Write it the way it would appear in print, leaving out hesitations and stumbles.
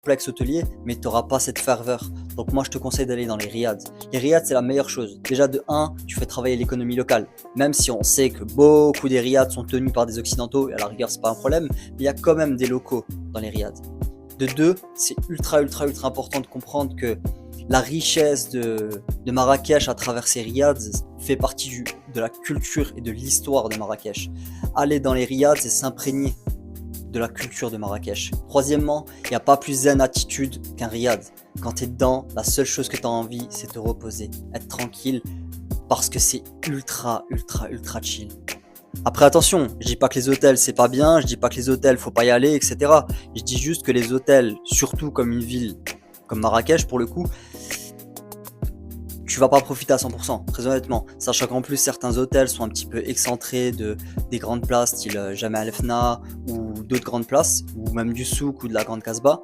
complexe hôtelier, mais tu n'auras pas cette ferveur. Donc moi, je te conseille d'aller dans les riads. Les riads, c'est la meilleure chose. Déjà, de 1, tu fais travailler l'économie locale. Même si on sait que beaucoup des riads sont tenus par des occidentaux, et à la rigueur, c'est pas un problème, mais il y a quand même des locaux dans les riads. De 2, c'est ultra important de comprendre que la richesse de Marrakech à travers ses riads fait partie de la culture et de l'histoire de Marrakech. Aller dans les riads et s'imprégner de la culture de Marrakech. Troisièmement, il n'y a pas plus zen attitude qu'un riad. Quand tu es dedans, la seule chose que tu as envie, c'est te reposer, être tranquille, parce que c'est ultra chill. Après attention, je dis pas que les hôtels c'est pas bien, je dis pas que les hôtels faut pas y aller, etc. Je dis juste que les hôtels, surtout comme une ville comme Marrakech pour le coup, tu vas pas profiter à 100%, très honnêtement. Sachant qu'en plus certains hôtels sont un petit peu excentrés des grandes places style Jemaa el Fna ou d'autres grandes places, ou même du souk ou de la Grande Casbah.